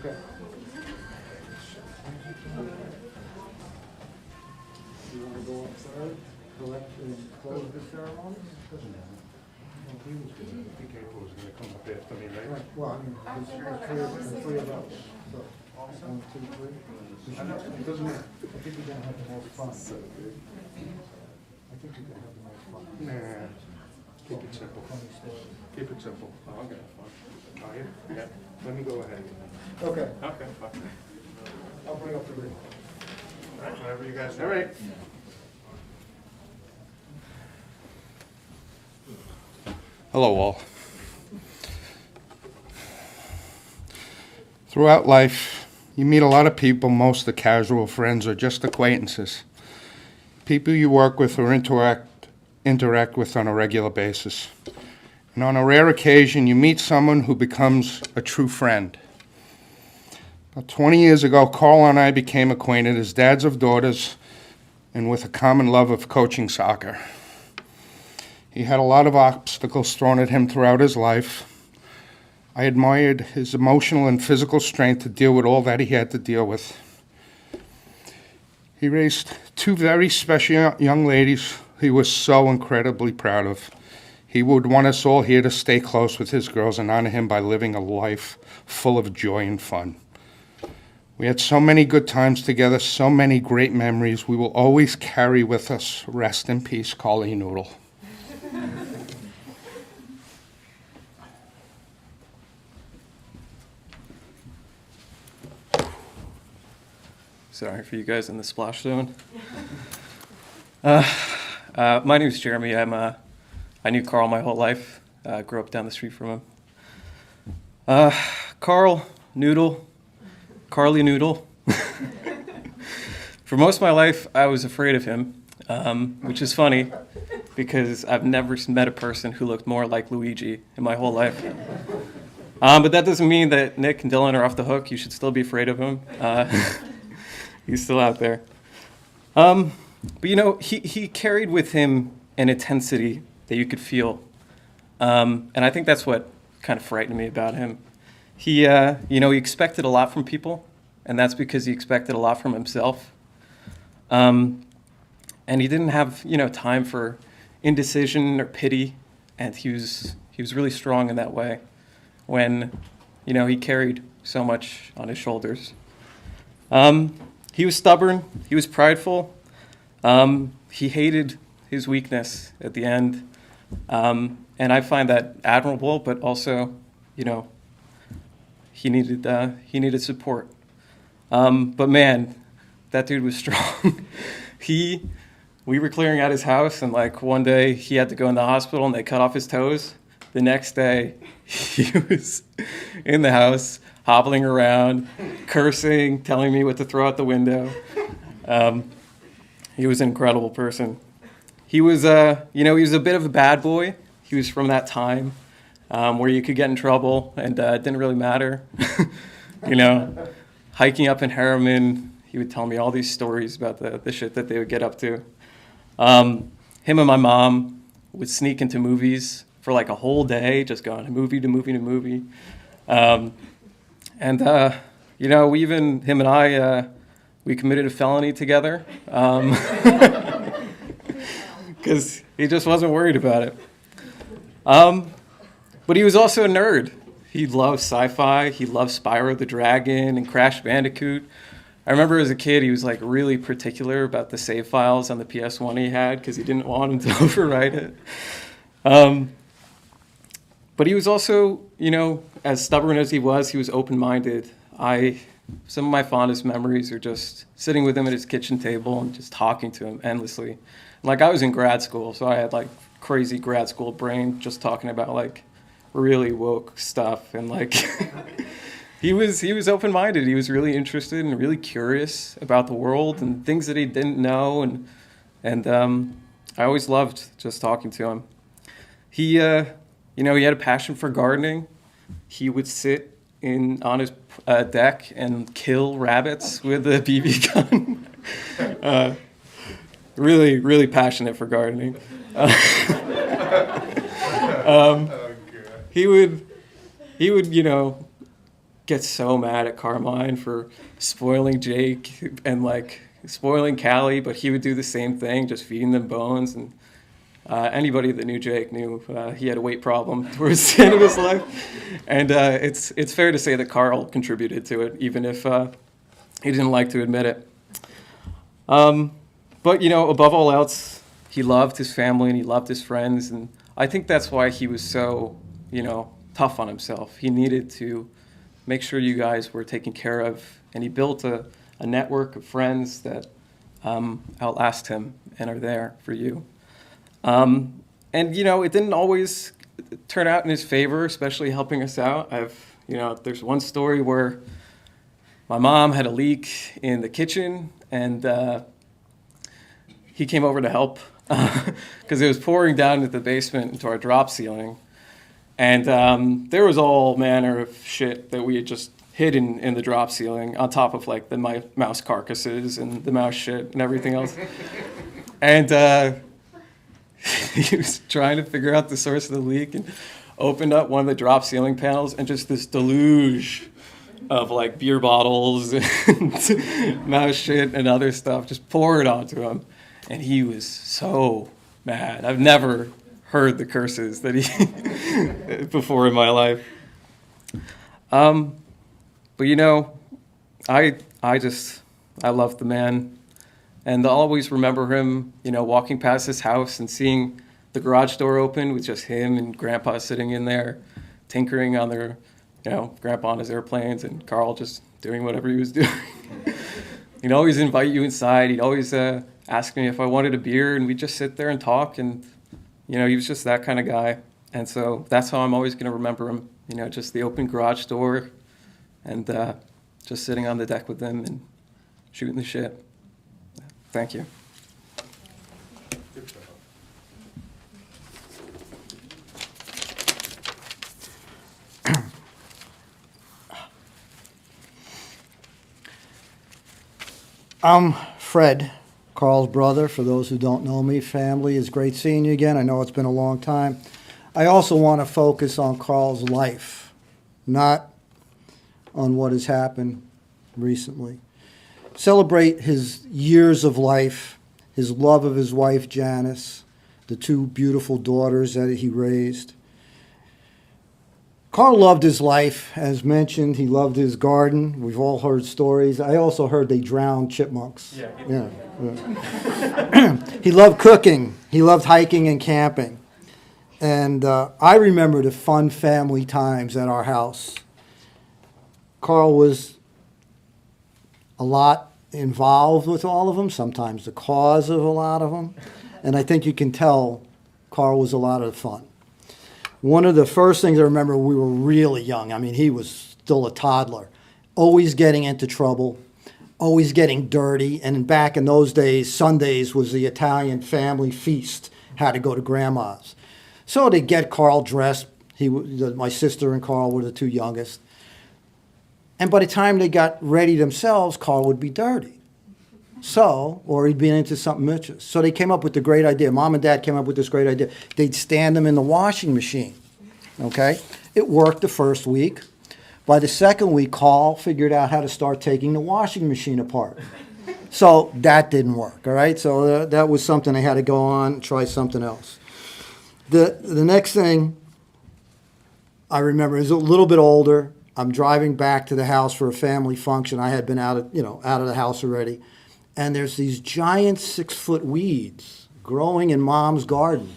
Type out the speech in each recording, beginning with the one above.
Okay. You want to go outside, collect and close the ceremony? He was gonna, I think April was gonna come up after me, right? Right, well, I mean, there's three of us, so, 1, 2, 3. It doesn't matter. I think you're gonna have the most fun. I think you're gonna have the most fun. Nah, keep it simple. Funny story. Keep it simple. Oh, I'll get fun. Oh, yeah? Yeah. Let me go ahead. Okay, Okay, fine. I'll bring up the ring. All right, whatever you guys. All right. Hello, all. Throughout life, you meet a lot of people. Most are casual friends or just acquaintances. People you work with or interact with on a regular basis. And on a rare occasion, you meet someone who becomes a true friend. About 20 years ago, Carl and I became acquainted as dads of daughters and with a common love of coaching soccer. He had a lot of obstacles thrown at him throughout his life. I admired his emotional and physical strength to deal with all that he had to deal with. He raised two very special young ladies he was so incredibly proud of. He would want us all here to stay close with his girls and honor him by living a life full of joy and fun. We had so many good times together, so many great memories we will always carry with us. Rest in peace, Carly Noodle. Sorry for you guys in the splash zone. My name is Jeremy. I knew Carl my whole life. Grew up down the street from him. Carl Noodle, Carly Noodle. For most of my life, I was afraid of him, which is funny because I've never met a person who looked more like Luigi in my whole life. But that doesn't mean that Nick and Dylan are off the hook. You should still be afraid of him. He's still out there. But you know, he carried with him an intensity that you could feel. And I think that's what kind of frightened me about him. He expected a lot from people, and that's because he expected a lot from himself. And he didn't have, time for indecision or pity, and he was really strong in that way when, he carried so much on his shoulders. He was stubborn, he was prideful, he hated his weakness at the end, and I find that admirable, but also, he needed support. But man, that dude was strong. We were clearing out his house, and one day he had to go in the hospital and they cut off his toes. The next day, he was in the house, hobbling around, cursing, telling me what to throw out the window. He was an incredible person. He was, he was a bit of a bad boy. He was from that time where you could get in trouble and it didn't really matter. Hiking up in Harriman, he would tell me all these stories about the shit that they would get up to. Him and my mom would sneak into movies for a whole day, just going movie to movie to movie. Him and I, we committed a felony together because he just wasn't worried about it. But he was also a nerd. He loved sci-fi. He loved Spyro the Dragon and Crash Bandicoot. I remember as a kid, he was really particular about the save files on the PS1 he had because he didn't want him to overwrite it. But he was also, as stubborn as he was open-minded. Some of my fondest memories are just sitting with him at his kitchen table and just talking to him endlessly. I was in grad school, so I had crazy grad school brain just talking about really woke stuff. And he was open-minded. He was really interested and really curious about the world and things that he didn't know. And I always loved just talking to him. He had a passion for gardening. He would sit on his deck and kill rabbits with a BB gun. Really, really passionate for gardening. He would, gets so mad at Carmine for spoiling Jake and like spoiling Callie, but he would do the same thing, just feeding them bones. And anybody that knew Jake knew he had a weight problem towards the end of his life. And it's fair to say that Carl contributed to it, even if he didn't like to admit it. But, you know, above all else, he loved his family and he loved his friends. And I think that's why he was so, you know, tough on himself. He needed to make sure you guys were taken care of. And he built a network of friends that outlast him and are there for you. And, you know, it didn't always turn out in his favor, especially helping us out. There's one story where my mom had a leak in the kitchen, and he came over to help because it was pouring down into the basement into our drop ceiling. And there was all manner of shit that we had just hidden in the drop ceiling on top of like the mouse carcasses and the mouse shit and everything else. And he was trying to figure out the source of the leak and opened up one of the drop ceiling panels, and just this deluge of like beer bottles and mouse shit and other stuff just poured onto him. And he was so mad. I've never heard the curses that he before in my life. But you know, I love the man. And I'll always remember him, you know, walking past his house and seeing the garage door open with just him and Grandpa sitting in there, tinkering on their, you know, Grandpa on his airplanes and Carl just doing whatever he was doing. He'd always invite you inside. He'd always ask me if I wanted a beer, and we'd just sit there and talk. And, you know, he was just that kind of guy. And so that's how I'm always going to remember him, you know, just the open garage door and just sitting on the deck with him and shooting the shit. Thank you. I'm Fred, Carl's brother. For those who don't know me, family, it's great seeing you again. I know it's been a long time. I also want to focus on Carl's life, not on what has happened recently. Celebrate his years of life, his love of his wife, Janice, the two beautiful daughters that he raised. Carl loved his life, as mentioned. He loved his garden. We've all heard stories. I also heard they drowned chipmunks. Yeah. He loved cooking. He loved hiking and camping. And I remember the fun family times at our house. Carl was a lot involved with all of them, sometimes the cause of a lot of them. And I think you can tell Carl was a lot of fun. One of the first things I remember, we were really young. I mean, he was still a toddler, always getting into trouble, always getting dirty. And back in those days, Sundays was the Italian family feast, had to go to grandma's. So they'd get Carl dressed. My sister and Carl were the two youngest. And by the time they got ready themselves, Carl would be dirty. Or he'd be into something vicious. So they came up with the great idea. Mom and Dad came up with this great idea. They'd stand him in the washing machine, okay? It worked the first week. By the second week, Carl figured out how to start taking the washing machine apart. So that didn't work, all right? So that was something they had to go on and try something else. The next thing I remember is a little bit older. I'm driving back to the house for a family function. I had been out of the house already. And there's these giant 6-foot weeds growing in Mom's garden.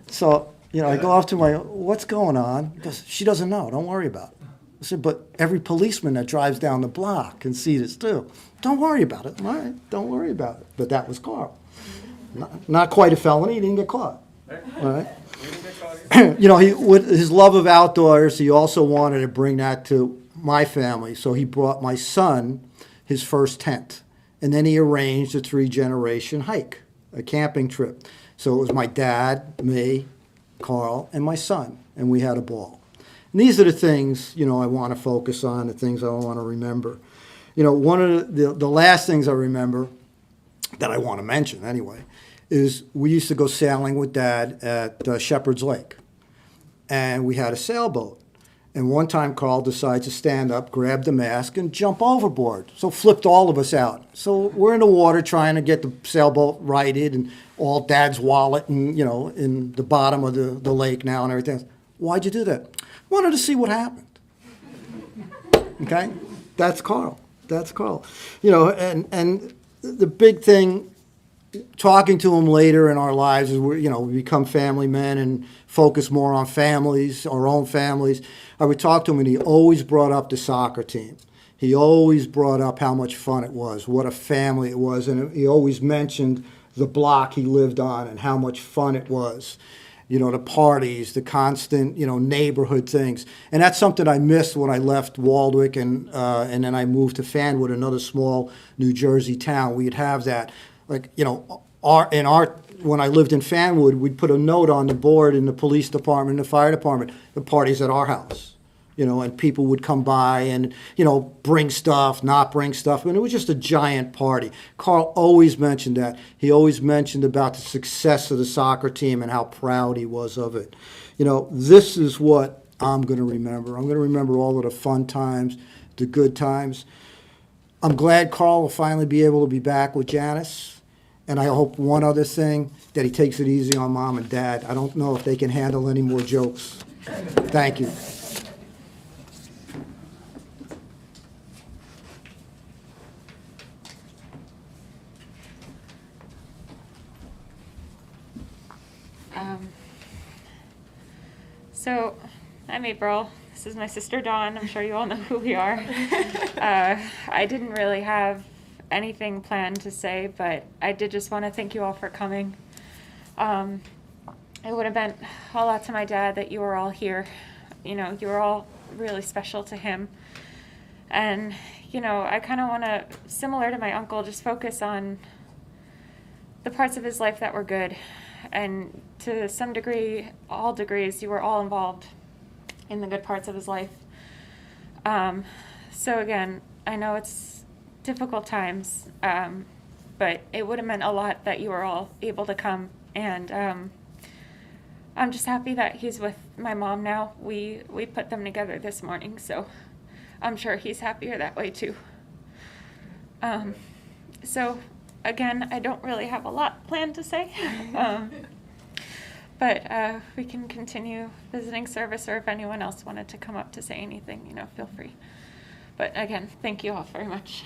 So, I go off to what's going on? Because she doesn't know. Don't worry about it. I said, but every policeman that drives down the block can see this too. Don't worry about it. All right, don't worry about it. But that was Carl. Not quite a felony. He didn't get caught. All right. With his love of outdoors, he also wanted to bring that to my family. So he brought my son his first tent. And then he arranged a 3-generation hike, a camping trip. So it was my dad, me, Carl, and my son. And we had a ball. And these are the things, I want to focus on, the things I want to remember. One of the last things I remember that I want to mention anyway is we used to go sailing with Dad at Shepherd's Lake. And we had a sailboat. And one time Carl decides to stand up, grab the mask, and jump overboard. So flipped all of us out. So we're in the water trying to get the sailboat righted and all Dad's wallet and, in the bottom of the lake now and everything. Why'd you do that? Wanted to see what happened. Okay? That's Carl. That's Carl. And the big thing, talking to him later in our lives is we become family men and focus more on families, our own families. I would talk to him and he always brought up the soccer team. He always brought up how much fun it was, what a family it was, and he always mentioned the block he lived on and how much fun it was. The parties, the constant, neighborhood things. And that's something I missed when I left Waldwick and then I moved to Fanwood, another small New Jersey town. We'd have that. Like, when I lived in Fanwood, we'd put a note on the board in the police department, the fire department, the parties at our house. And people would come by and, bring stuff, not bring stuff. And it was just a giant party. Carl always mentioned that. He always mentioned about the success of the soccer team and how proud he was of it. This is what I'm going to remember. I'm going to remember all of the fun times, the good times. I'm glad Carl will finally be able to be back with Janice. And I hope one other thing, that he takes it easy on Mom and Dad. I don't know if they can handle any more jokes. Thank you. So, I'm April. This is my sister Dawn. I'm sure you all know who we are. I didn't really have anything planned to say, but I did just want to thank you all for coming. It would have meant a lot to my dad that you were all here. You were all really special to him. And, I kind of want to, similar to my uncle, just focus on the parts of his life that were good. And to some degree, all degrees, you were all involved in the good parts of his life. So again, I know it's difficult times, but it would have meant a lot that you were all able to come. And I'm just happy that he's with my mom now. We put them together this morning, so I'm sure he's happier that way too. So again, I don't really have a lot planned to say, but we can continue visiting service, or if anyone else wanted to come up to say anything, feel free. But again, thank you all very much.